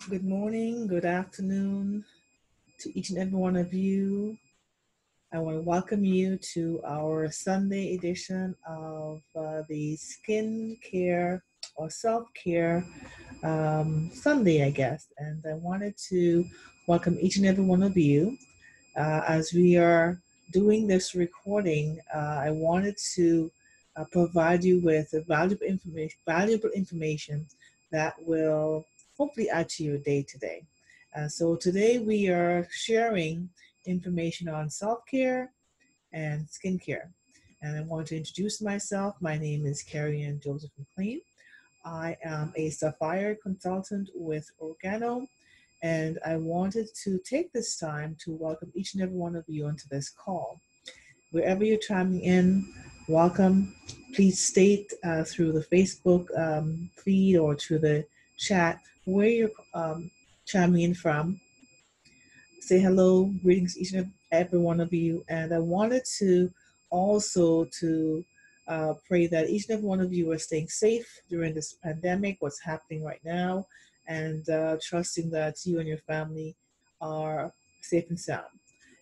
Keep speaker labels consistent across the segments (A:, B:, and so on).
A: Good morning, good afternoon to each and every one of you. I want to welcome you to our Sunday edition of the skincare or self-care Sunday, I guess. And I wanted to welcome each and every one of you as we are doing this recording. I wanted to provide you with valuable information that will hopefully add to your day today. So today we are sharing information on self-care and skincare. And I want to introduce myself. My name is Kerry-Ann Joseph-McLean. I am a Sapphire consultant with Organo, and I wanted to take this time to welcome each and every one of you onto this call. Wherever you're chiming in, welcome. Please state through the Facebook feed or through the chat where you're chiming in from. Say hello, greetings each and every one of you. And I wanted to also to pray that each and every one of you are staying safe during this pandemic, what's happening right now, and trusting that you and your family are safe and sound.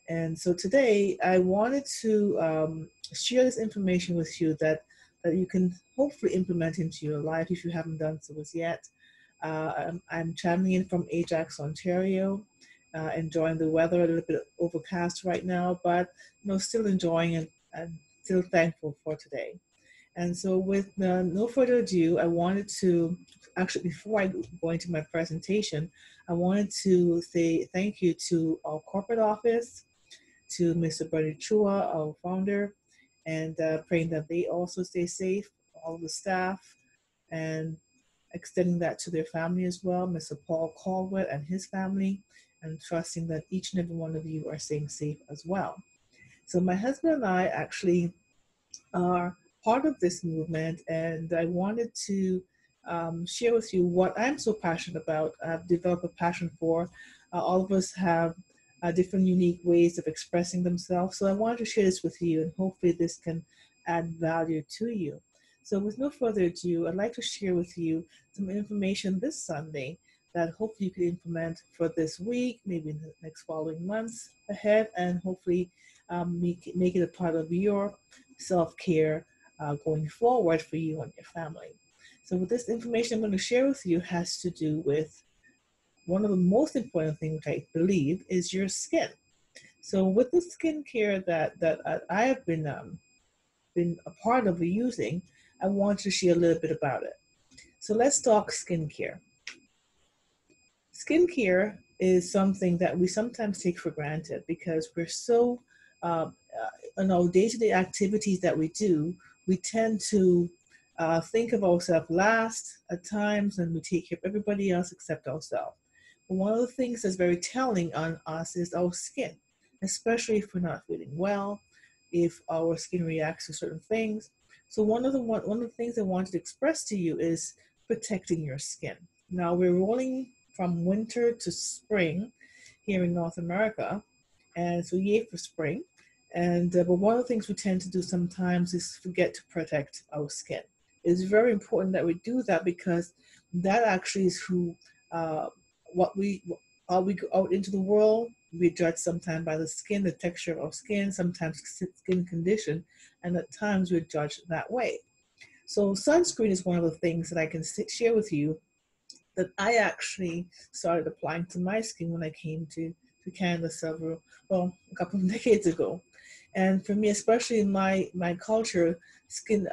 A: And so today I wanted to share this information with you that you can hopefully implement into your life if you haven't done so as yet. I'm chiming in from Ajax, Ontario, enjoying the weather, a little bit overcast right now, but still enjoying it and still thankful for today. And so, with no further ado, I wanted to actually, before I go into my presentation, I wanted to say thank you to our corporate office, to Mr. Bernie Chua, our founder, and praying that they also stay safe, all the staff, and extending that to their family as well, Mr. Paul Caldwell and his family, and trusting that each and every one of you are staying safe as well. So my husband and I actually are part of this movement, and I wanted to share with you what I'm so passionate about. I've developed a passion for. All of us have different unique ways of expressing themselves. So I wanted to share this with you, and hopefully this can add value to you. So with no further ado, I'd like to share with you some information this Sunday that hopefully you can implement for this week, maybe in the next following months ahead, and hopefully make it a part of your self-care going forward for you and your family. So with this information I'm going to share with you has to do with one of the most important things I believe is your skin. So with the skincare that I have been a part of using, I want to share a little bit about it. So let's talk skincare. Skincare is something that we sometimes take for granted because we're so in our day-to-day activities that we do, we tend to think of ourselves last at times, and we take care of everybody else except ourselves. But one of the things that's very telling on us is our skin, especially if we're not feeling well, if our skin reacts to certain things. So one of the things I wanted to express to you is protecting your skin. Now we're rolling from winter to spring here in North America, and so yay for spring. And but one of the things we tend to do sometimes is forget to protect our skin. It's very important that we do that because that actually is who uh, what we how we go out into the world. We judge sometimes by the skin, the texture of our skin, sometimes skin condition, and at times we're judged that way. So sunscreen is one of the things that I can share with you that I actually started applying to my skin when I came to Canada a couple of decades ago. And for me, especially in my culture, skin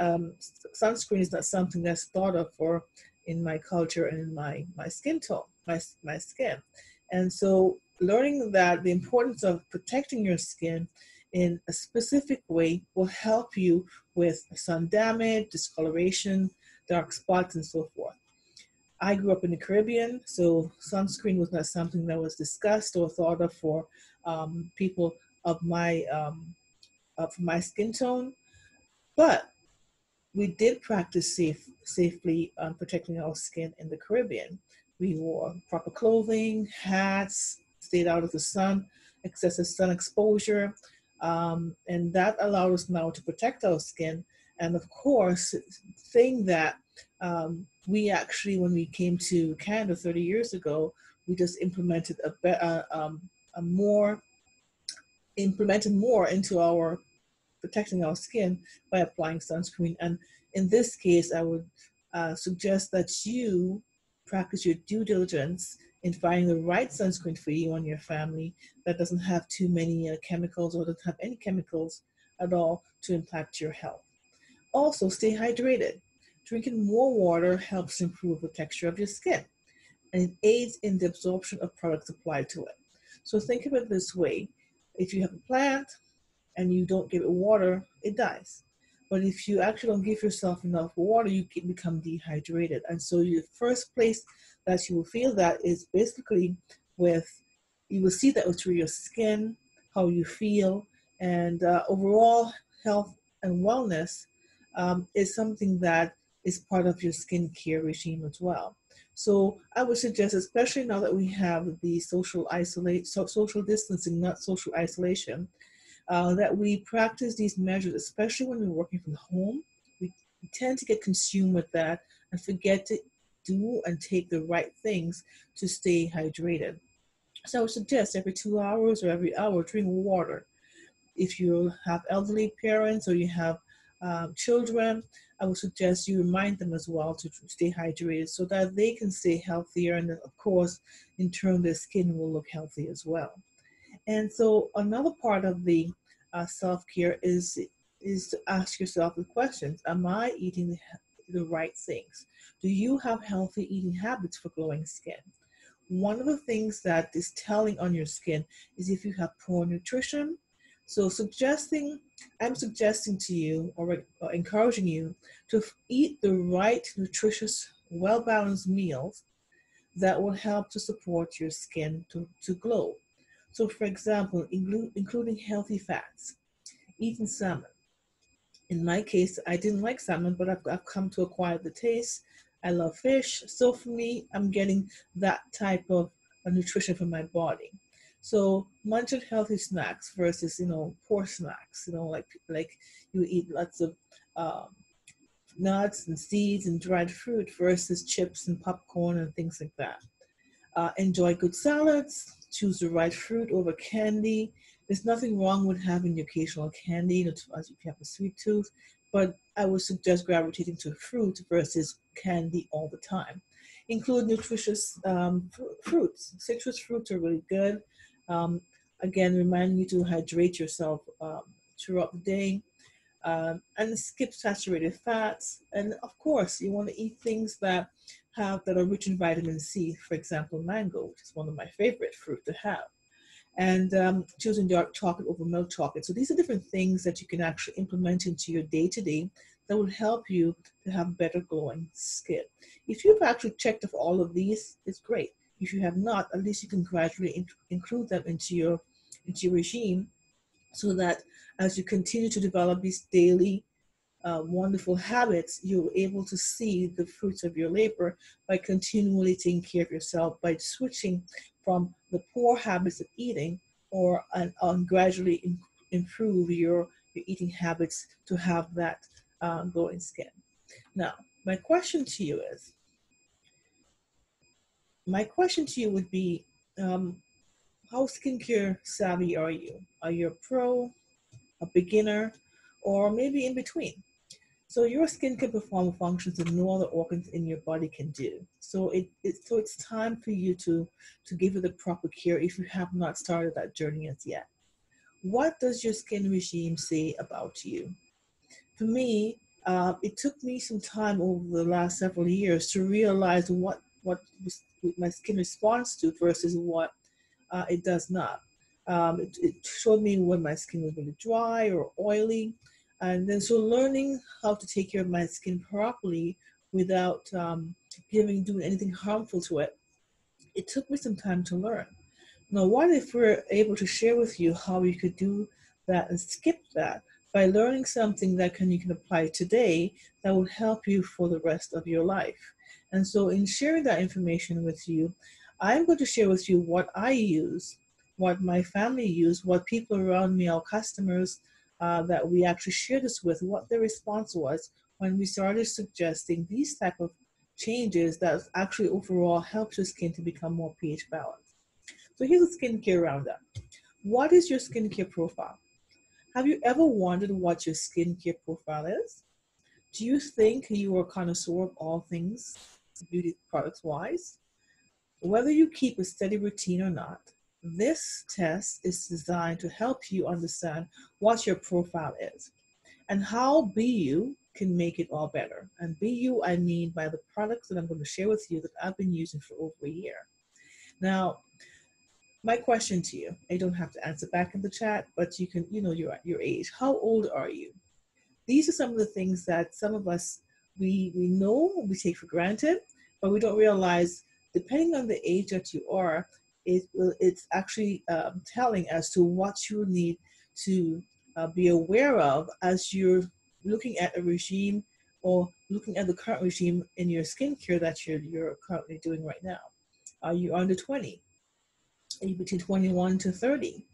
A: sunscreen is not something that's thought of for in my culture and in my skin tone, my skin. And so learning that the importance of protecting your skin in a specific way will help you with sun damage, discoloration, dark spots, and so forth. I grew up in the Caribbean, so sunscreen was not something that was discussed or thought of for people of my skin tone. But we did practice safely protecting our skin in the Caribbean. We wore proper clothing, hats, stayed out of the sun, excessive sun exposure, and that allowed us now to protect our skin. And of course, thing that we actually, when we came to Canada 30 years ago, we just implemented more into our protecting our skin by applying sunscreen. And in this case, I would suggest that you practice your due diligence in finding the right sunscreen for you and your family that doesn't have too many chemicals or doesn't have any chemicals at all to impact your health. Also, stay hydrated. Drinking more water helps improve the texture of your skin, and it aids in the absorption of products applied to it. So think of it this way. If you have a plant and you don't give it water, it dies. But if you actually don't give yourself enough water, you can become dehydrated. And so the first place that you will feel that is basically with, you will see that through your skin, how you feel, and overall health and wellness is something that is part of your skincare regime as well. So I would suggest, especially now that we have the social distancing, not social isolation, that we practice these measures, especially when we're working from home. We tend to get consumed with that and forget to do and take the right things to stay hydrated. So I would suggest every 2 hours or every hour, drink water. If you have elderly parents or you have children, I would suggest you remind them as well to stay hydrated so that they can stay healthier. And of course, in turn, their skin will look healthy as well. And so another part of the self-care is to ask yourself the questions: am I eating the right things? Do you have healthy eating habits for glowing skin? One of the things that is telling on your skin is if you have poor nutrition. So I'm suggesting to you, or encouraging you to eat the right, nutritious, well-balanced meals that will help to support your skin to glow. So for example, including healthy fats, eating salmon. In my case, I didn't like salmon, but I've come to acquire the taste. I love fish. So for me, I'm getting that type of nutrition for my body. So munching healthy snacks versus, poor snacks, like you eat lots of um, nuts and seeds and dried fruit versus chips and popcorn and things like that. Enjoy good salads, choose the right fruit over candy. There's nothing wrong with having the occasional candy, as if you have a sweet tooth, but I would suggest gravitating to fruit versus candy all the time. Include nutritious fruits. Citrus fruits are really good. Um, Again, reminding you to hydrate yourself throughout the day, and skip saturated fats. And of course, you want to eat things that are rich in vitamin C. For example, mango, which is one of my favorite fruit to have. And choosing dark chocolate over milk chocolate. So these are different things that you can actually implement into your day to day that will help you to have better glowing skin. If you've actually checked off all of these, it's great. If you have not, at least you can gradually include them into your regime, so that as you continue to develop these daily wonderful habits, you're able to see the fruits of your labor by continually taking care of yourself, by switching from the poor habits of eating, or gradually improve your eating habits to have that glowing skin. Now, my question to you would be, how skincare savvy are you? Are you a pro, a beginner, or maybe in between? So your skin can perform functions that no other organs in your body can do. So it's time for you to give it the proper care if you have not started that journey as yet. What does your skin regime say about you? For me, it took me some time over the last several years to realize what my skin responds to versus what it does not. It showed me when my skin was really dry or oily. And then so learning how to take care of my skin properly without doing anything harmful to it, it took me some time to learn. Now, what if we're able to share with you how you could do that and skip that by learning something that you can apply today that will help you for the rest of your life? And so in sharing that information with you, I'm going to share with you what I use, what my family use, what people around me, our customers that we actually share this with, what their response was when we started suggesting these type of changes that actually overall helps your skin to become more pH balanced. So here's a skincare roundup. What is your skincare profile? Have you ever wondered what your skincare profile is? Do you think you are a connoisseur of all things beauty products wise? Whether you keep a steady routine or not, this test is designed to help you understand what your profile is and how BU can make it all better. And BU, I mean by the products that I'm going to share with you that I've been using for over a year. Now, my question to you, I don't have to answer back in the chat, but you can, your age. How old are you? These are some of the things that some of us, we know, we take for granted, but we don't realize, depending on the age that you are, it's actually telling as to what you need to be aware of as you're looking at a regime or looking at the current regime in your skincare that you're currently doing right now. Are you under 20? Are you between 21 to 30?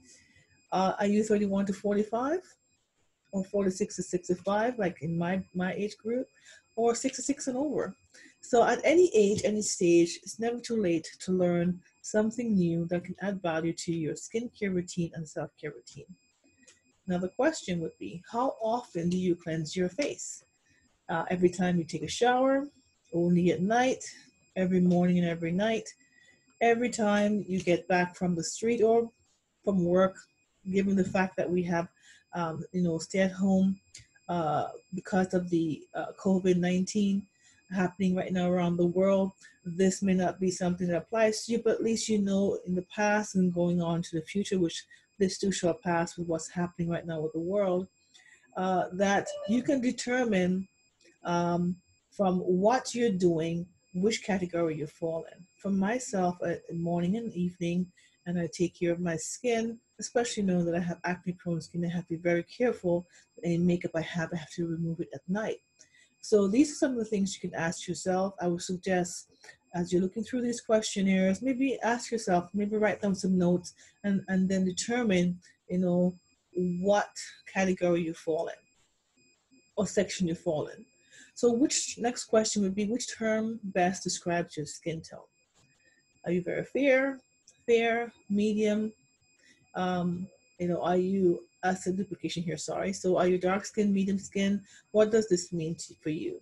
A: Are you 31 to 45? Or 46 to 65, like in my age group, or 66 and over. So at any age, any stage, it's never too late to learn something new that can add value to your skincare routine and self-care routine. Now the question would be, how often do you cleanse your face? Every time you take a shower, only at night, every morning and every night, every time you get back from the street or from work, given the fact that we have, stay at home because of the COVID-19 happening right now around the world. This may not be something that applies to you, but at least you know in the past and going on to the future, which this too shall pass with what's happening right now with the world, that you can determine from what you're doing, which category you fall in. For myself, morning and evening, and I take care of my skin, especially knowing that I have acne-prone skin. I have to be very careful. Any makeup I have to remove it at night. So these are some of the things you can ask yourself. I would suggest, as you're looking through these questionnaires, maybe ask yourself, maybe write down some notes, and then determine, what category you fall in or section you fall in. So next question would be, which term best describes your skin tone? Are you very fair, medium? Are you, that's a duplication here, sorry. So are you dark skin, medium skin? What does this mean for you?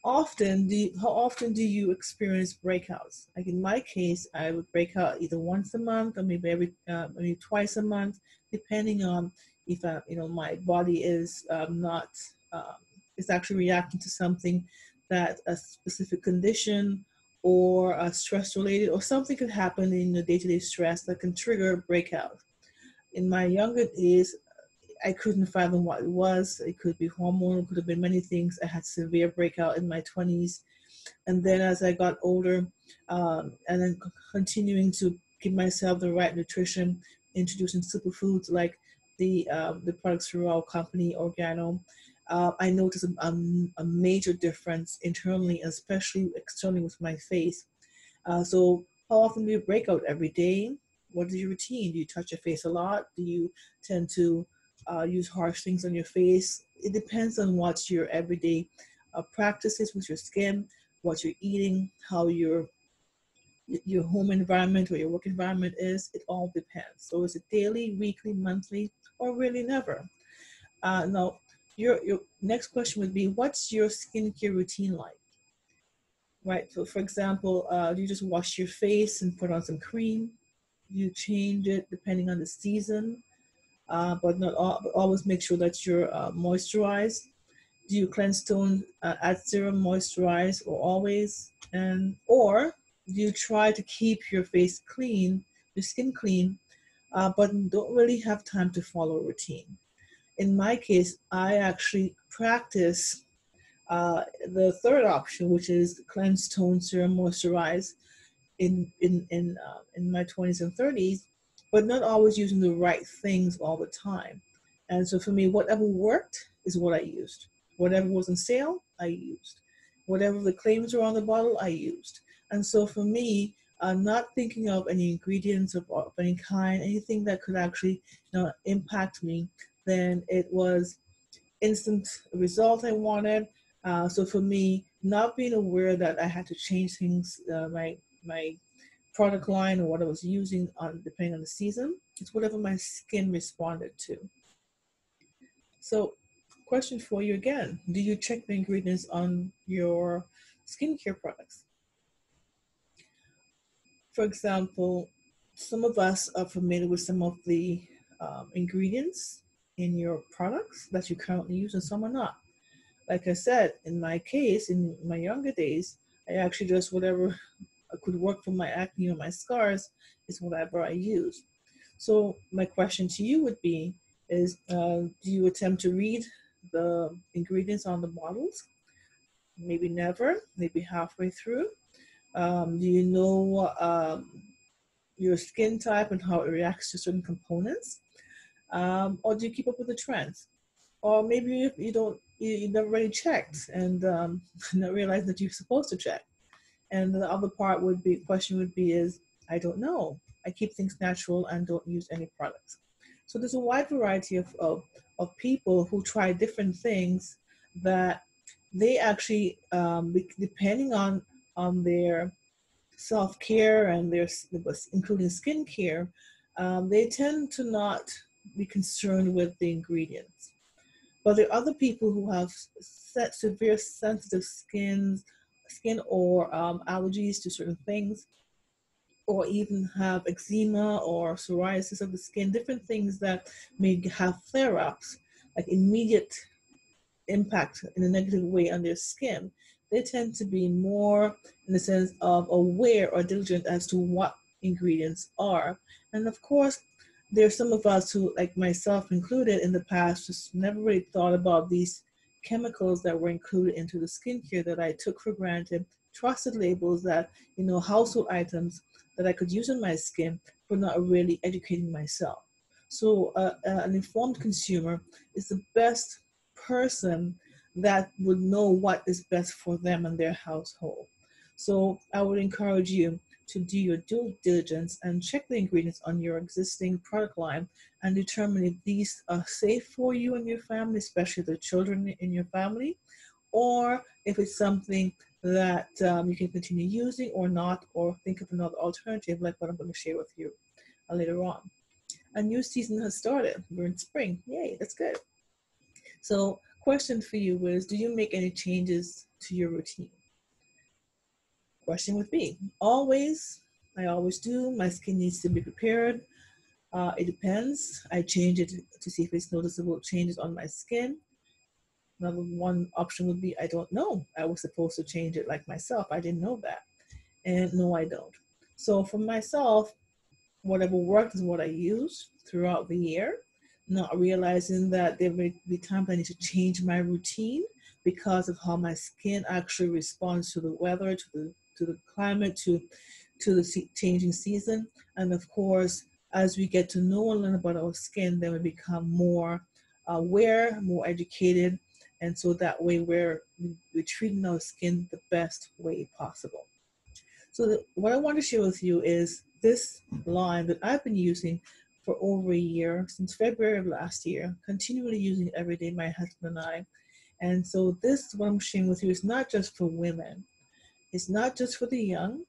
A: How often do you experience breakouts? Like in my case, I would break out either once a month or maybe maybe twice a month, depending on if my body is not is actually reacting to something, that a specific condition or a stress related, or something could happen in the day-to-day stress that can trigger a breakout. In my younger days, I couldn't fathom what it was. It could be hormonal, it could have been many things. I had severe breakout in my 20s. And then as I got older, and then continuing to give myself the right nutrition, introducing superfoods like the products from our company, Organo, I noticed a major difference internally, especially externally with my face. So how often do you break out? Every day? What is your routine? Do you touch your face a lot? Do you tend to use harsh things on your face? It depends on what your everyday practices with your skin, what you're eating, how your home environment or your work environment is. It all depends. So is it daily, weekly, monthly, or really never? Now, your next question would be, what's your skincare routine like? Right, so for example, do you just wash your face and put on some cream? You change it depending on the season, but always make sure that you're moisturized. Do you cleanse, tone, add serum, moisturize, or always? Or do you try to keep your face clean, your skin clean, but don't really have time to follow a routine? In my case, I actually practice the third option, which is cleanse, tone, serum, moisturize, in my 20s and 30s, but not always using the right things all the time. And so for me, whatever worked is what I used. Whatever was on sale, I used. Whatever the claims were on the bottle, I used. And so for me, not thinking of any ingredients of any kind, anything that could actually impact me, then it was instant result I wanted. So for me, not being aware that I had to change things, my product line or what I was using on depending on the season. It's whatever my skin responded to. So, question for you again: do you check the ingredients on your skincare products? For example, some of us are familiar with some of the ingredients in your products that you currently use, and some are not. Like I said, in my case, in my younger days, I actually just whatever could work for my acne or my scars is whatever I use. So my question to you would be: is do you attempt to read the ingredients on the bottles? Maybe never, maybe halfway through. Do you know your skin type and how it reacts to certain components? Or do you keep up with the trends? Or maybe if you don't, you never really checked and not realized that you're supposed to check. And the other part would be, question would be is, I don't know. I keep things natural and don't use any products. So there's a wide variety of people who try different things that they actually, depending on their self-care and their, including skincare, they tend to not be concerned with the ingredients. But there are other people who have severe sensitive skin or allergies to certain things, or even have eczema or psoriasis of the skin, different things that may have flare-ups, like immediate impact in a negative way on their skin. They tend to be more in the sense of aware or diligent as to what ingredients are. And of course, there's some of us who, like myself included in the past, just never really thought about these chemicals that were included into the skincare that I took for granted, trusted labels that, household items that I could use on my skin, but not really educating myself. So an informed consumer is the best person that would know what is best for them and their household. So I would encourage you to do your due diligence and check the ingredients on your existing product line and determine if these are safe for you and your family, especially the children in your family, or if it's something that you can continue using or not, or think of another alternative like what I'm going to share with you later on. A new season has started. We're in spring. Yay, that's good. So, question for you is, do you make any changes to your routine? Question would be, always. I always do. My skin needs to be prepared. It depends. I change it to see if it's noticeable changes on my skin. Another one option would be, I don't know. I was supposed to change it like myself. I didn't know that. And no, I don't. So for myself, whatever worked is what I use throughout the year, not realizing that there may be times I need to change my routine because of how my skin actually responds to the weather, to the climate, to the changing season. And of course, as we get to know and learn about our skin, then we become more aware, more educated, and so that way we're treating our skin the best way possible. So what I want to share with you is this line that I've been using for over a year, since February of last year, continually using it every day, my husband and I. And so this, what I'm sharing with you, is not just for women. It's not just for the young.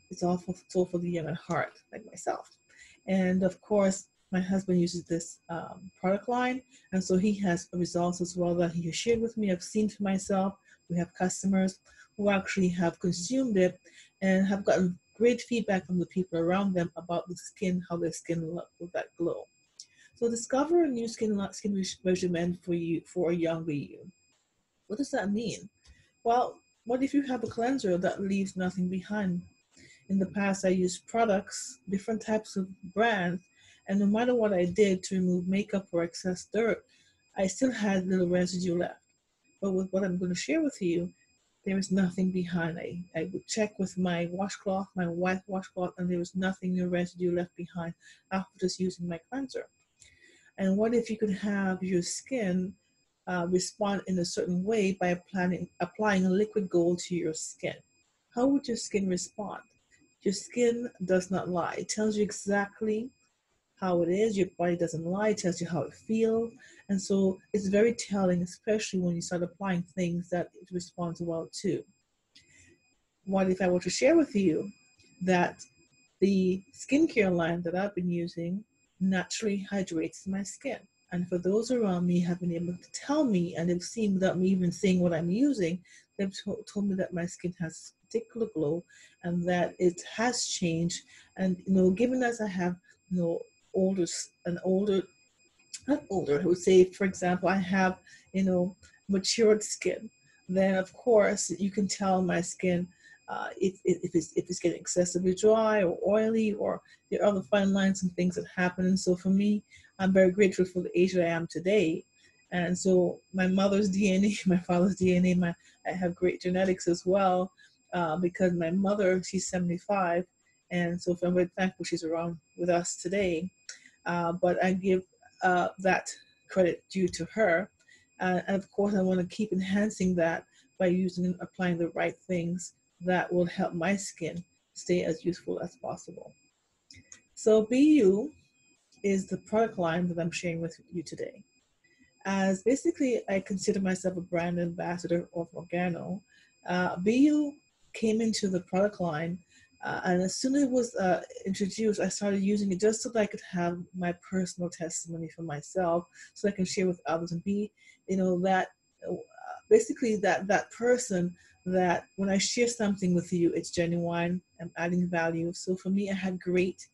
A: It's also for the young at heart, like myself. And of course, my husband uses this product line. And so he has results as well that he has shared with me. I've seen for myself. We have customers who actually have consumed it and have gotten great feedback from the people around them about the skin, how their skin look with that glow. So discover a new skin regimen for you, for a younger you. What does that mean? Well, what if you have a cleanser that leaves nothing behind? In the past, I used products, different types of brands, and no matter what I did to remove makeup or excess dirt, I still had little residue left. But with what I'm going to share with you, there is nothing behind. I would check with my washcloth, my white washcloth, and there was nothing, no residue left behind after just using my cleanser. And what if you could have your skin respond in a certain way by applying a liquid gold to your skin? How would your skin respond? Your skin does not lie. It tells you exactly how it is. Your body doesn't lie, it tells you how it feels. And so it's very telling, especially when you start applying things that it responds well to. What if I were to share with you that the skincare line that I've been using naturally hydrates my skin? And for those around me have been able to tell me, and they've seen without me even saying what I'm using, they've told me that my skin has a particular glow and that it has changed. And given as I have older an older not older, I would say, for example, I have, matured skin, then of course you can tell my skin if it's getting excessively dry or oily, or there are other fine lines and things that happen. And so for me, I'm very grateful for the age that I am today. And so my mother's DNA, my father's DNA, I have great genetics as well, because my mother, she's 75. And so I'm very thankful she's around with us today. But I give that credit due to her. And of course, I want to keep enhancing that by applying the right things that will help my skin stay as youthful as possible. So BU is the product line that I'm sharing with you today. As basically, I consider myself a brand ambassador of Organo. BU came into the product line, and as soon as it was introduced, I started using it just so that I could have my personal testimony for myself, so I can share with others and be, that basically that person that when I share something with you, it's genuine, I'm adding value. So for me, I had great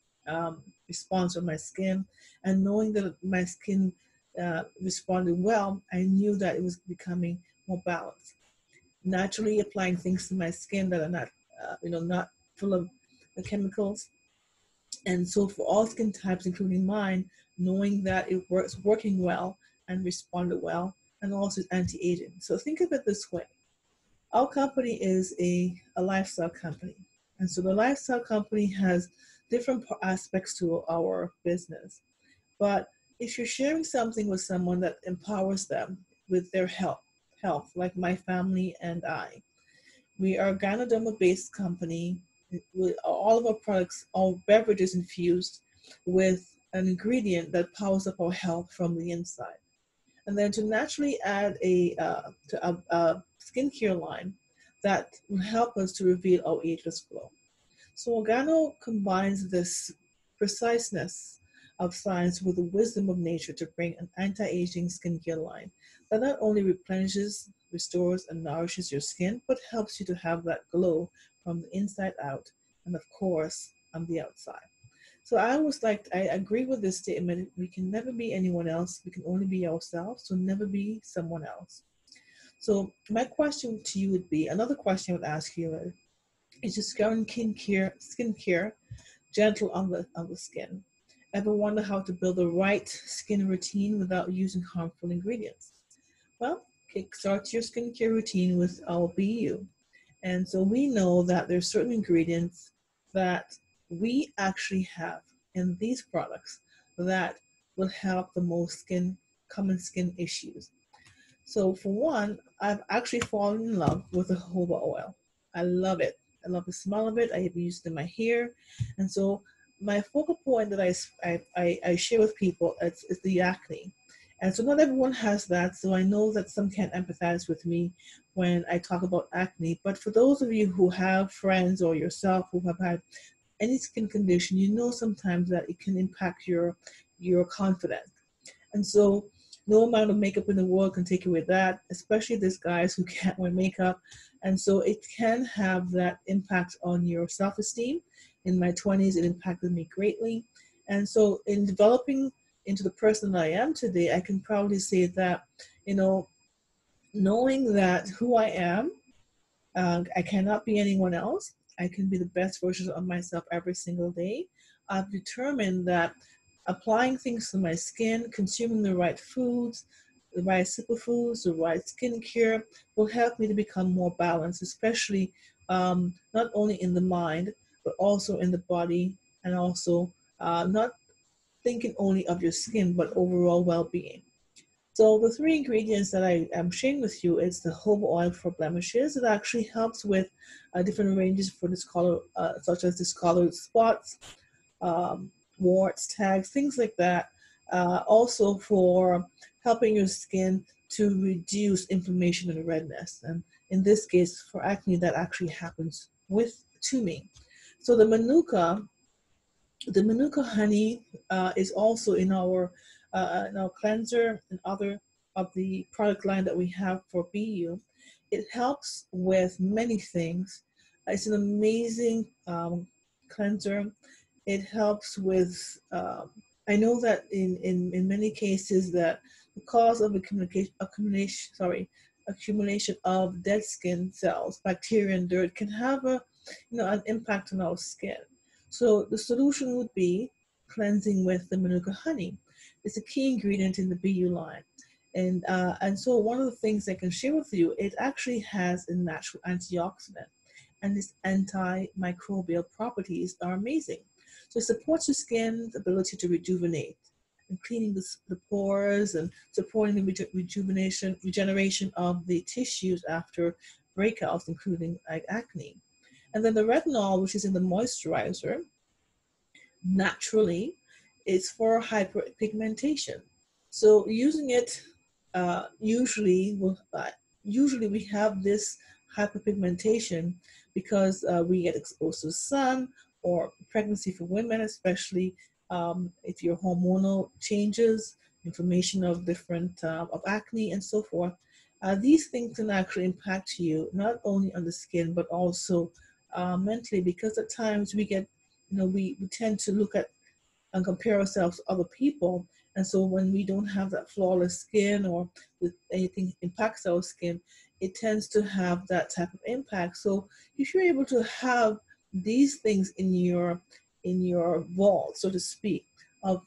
A: response on my skin, and knowing that my skin responded well, I knew that it was becoming more balanced. Naturally applying things to my skin that are not, not full of the chemicals. And so for all skin types, including mine, knowing that it works, working well and responded well, and also anti-aging. So think of it this way. Our company is a lifestyle company. And so the lifestyle company has different aspects to our business. But if you're sharing something with someone that empowers them with their health, like my family and I, we are a Ganoderma-based company with all of our products, all beverages infused with an ingredient that powers up our health from the inside. And then to naturally add a skincare line that will help us to reveal our ageless glow. So Organo combines this preciseness of science with the wisdom of nature to bring an anti-aging skincare line that not only replenishes, restores, and nourishes your skin, but helps you to have that glow from the inside out and, of course, on the outside. So I agree with this statement. We can never be anyone else. We can only be ourselves, so never be someone else. So my question to you would be, another question I would ask you is just skincare gentle on the skin? Ever wonder how to build the right skin routine without using harmful ingredients? Well, kickstart your skincare routine with our BU. And so we know that there's certain ingredients that we actually have in these products that will help the most common skin issues. So for one, I've actually fallen in love with the jojoba oil. I love it. I love the smell of it. I have used it in my hair. And so my focal point that I share with people is the acne. And so not everyone has that. So I know that some can't empathize with me when I talk about acne. But for those of you who have friends or yourself who have had any skin condition, you know sometimes that it can impact your confidence. And so no amount of makeup in the world can take away that, especially these guys who can't wear makeup. And so it can have that impact on your self-esteem. In my 20s, it impacted me greatly. And so in developing into the person I am today, I can proudly say that, knowing that who I am, I cannot be anyone else. I can be the best version of myself every single day. I've determined that applying things to my skin, consuming the right foods, the right superfoods, the right skincare will help me to become more balanced, especially not only in the mind, but also in the body, and also not thinking only of your skin, but overall well-being. So the three ingredients that I am sharing with you is the jojoba oil for blemishes. It actually helps with different ranges for such as discolored spots, warts, tags, things like that. Also for helping your skin to reduce inflammation and redness. And in this case, for acne, that actually happens to me. So the manuka honey is also in our cleanser and other of the product line that we have for BU. It helps with many things. It's an amazing cleanser. It helps with, I know that in many cases that because of accumulation of dead skin cells, bacteria and dirt can have an impact on our skin. So the solution would be cleansing with the manuka honey. It's a key ingredient in the BU line. And so one of the things I can share with you, it actually has a natural antioxidant, and its antimicrobial properties are amazing. So it supports your skin's ability to rejuvenate and cleaning the pores and supporting the regeneration of the tissues after breakouts, including like acne. And then the retinol, which is in the moisturizer, naturally, it's for hyperpigmentation. So using it usually we have this hyperpigmentation because we get exposed to the sun, or pregnancy for women, especially if your hormonal changes, inflammation of different of acne and so forth. These things can actually impact you not only on the skin but also mentally, because at times we tend to look at and compare ourselves to other people. And so when we don't have that flawless skin, or anything impacts our skin, it tends to have that type of impact. So if you're able to have these things in your vault, so to speak, of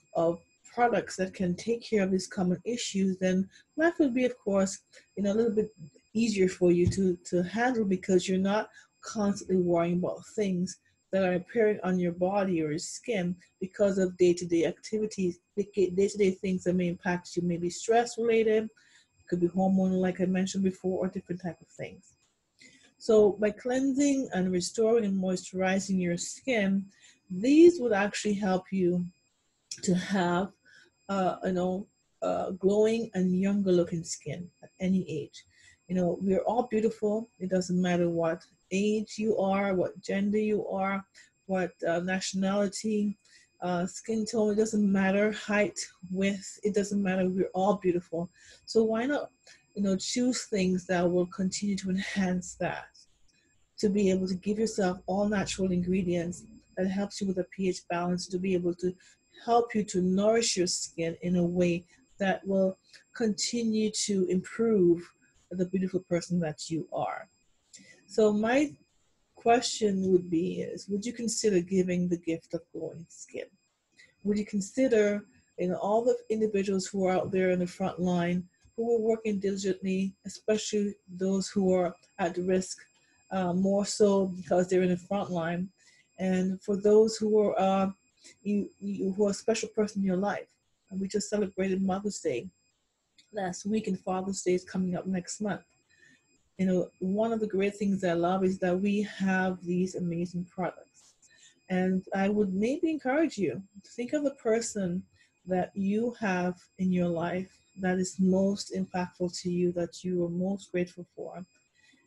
A: products that can take care of these common issues, then life will be, of course, a little bit easier for you to handle, because you're not constantly worrying about things that are appearing on your body or your skin because of day-to-day activities, day-to-day things that may impact you, maybe stress related, could be hormonal, like I mentioned before, or different type of things. So by cleansing and restoring and moisturizing your skin, these would actually help you to have glowing and younger looking skin at any age. We're all beautiful. It doesn't matter what age you are, what gender you are, what nationality, skin tone. It doesn't matter, height, width. It doesn't matter. We're all beautiful. So why not, choose things that will continue to enhance that, to be able to give yourself all natural ingredients that helps you with a pH balance, to be able to help you to nourish your skin in a way that will continue to improve the beautiful person that you are. So my question would be would you consider giving the gift of glowing skin? Would you consider, all the individuals who are out there in the front line, who are working diligently, especially those who are at risk, more so because they're in the front line, and for those who are who are a special person in your life? And we just celebrated Mother's Day last week, and Father's Day is coming up next month. One of the great things I love is that we have these amazing products. And I would maybe encourage you to think of the person that you have in your life that is most impactful to you, that you are most grateful for,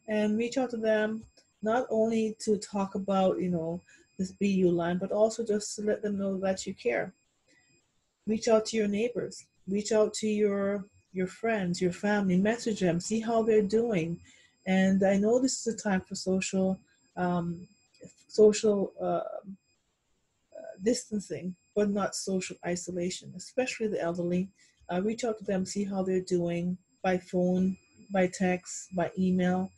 A: and reach out to them, not only to talk about, this BU line, but also just to let them know that you care. Reach out to your neighbors, reach out to your friends, your family, message them, see how they're doing. And I know this is a time for social distancing, but not social isolation, especially the elderly. Reach out to them, see how they're doing by phone, by text, by email,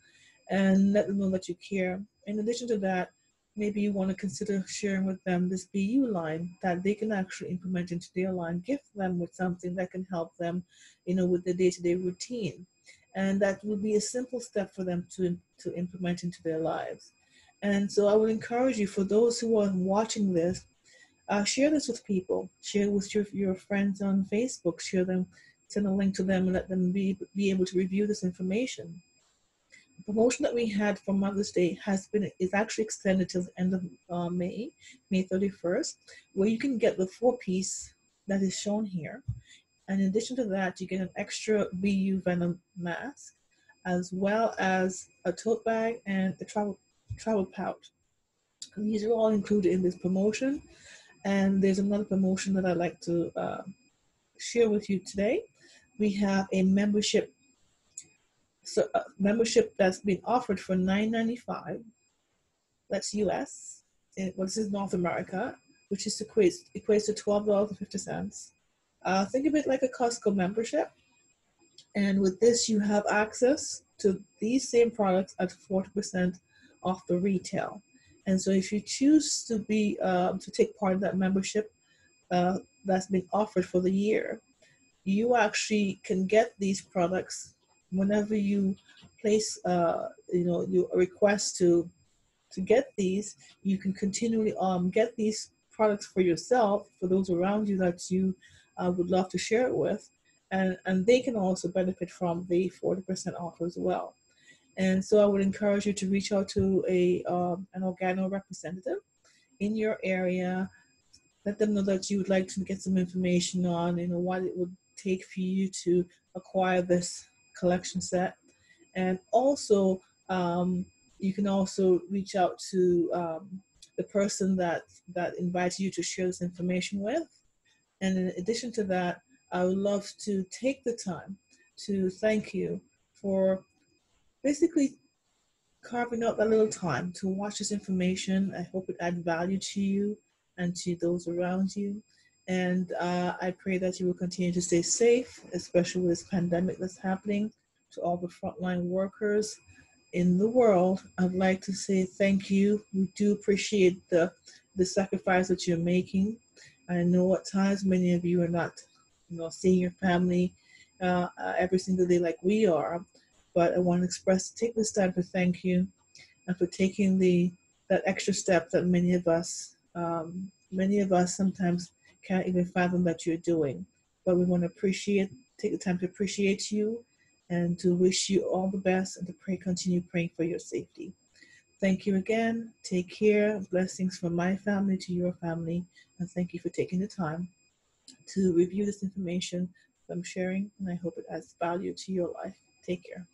A: and let them know that you care. In addition to that, maybe you want to consider sharing with them this BU line that they can actually implement into their line. Gift them with something that can help them, with the day-to-day routine. And that will be a simple step for them to implement into their lives. And so I would encourage you, for those who are watching this, share this with people. Share with your friends on Facebook. Share them, send a link to them, and let them be able to review this information. promotion that we had for Mother's Day is actually extended till the end of May 31st, where you can get the 4-piece that is shown here. And in addition to that, you get an extra BU venom mask, as well as a tote bag and a travel pouch. And these are all included in this promotion. And there's another promotion that I'd like to share with you today. We have a membership that's being offered for $9.95. That's US. This is North America, which is equates to $12.50. Think of it like a Costco membership. And with this, you have access to these same products at 40% off the retail. And so if you choose to take part in that membership that's been offered for the year, you actually can get these products whenever you place your request to get these. You can continually get these products for yourself, for those around you that you would love to share it with, and they can also benefit from the 40% off as well. And so I would encourage you to reach out to an organo representative in your area. Let them know that you would like to get some information on, what it would take for you to acquire this collection set. And also, you can also reach out to the person that invites you to share this information with. And in addition to that, I would love to take the time to thank you for basically carving out that little time to watch this information. I hope it adds value to you and to those around you. And I pray that you will continue to stay safe, especially with this pandemic that's happening. To all the frontline workers in the world, I'd like to say thank you. We do appreciate the sacrifice that you're making. I know at times many of you are not, seeing your family every single day like we are, but I want to take this time to thank you and for taking that extra step that many of us sometimes can't even fathom that you're doing. But we want to take the time to appreciate you and to wish you all the best and to continue praying for your safety. Thank you again. Take care. Blessings from my family to your family. And thank you for taking the time to review this information that I'm sharing. And I hope it adds value to your life. Take care.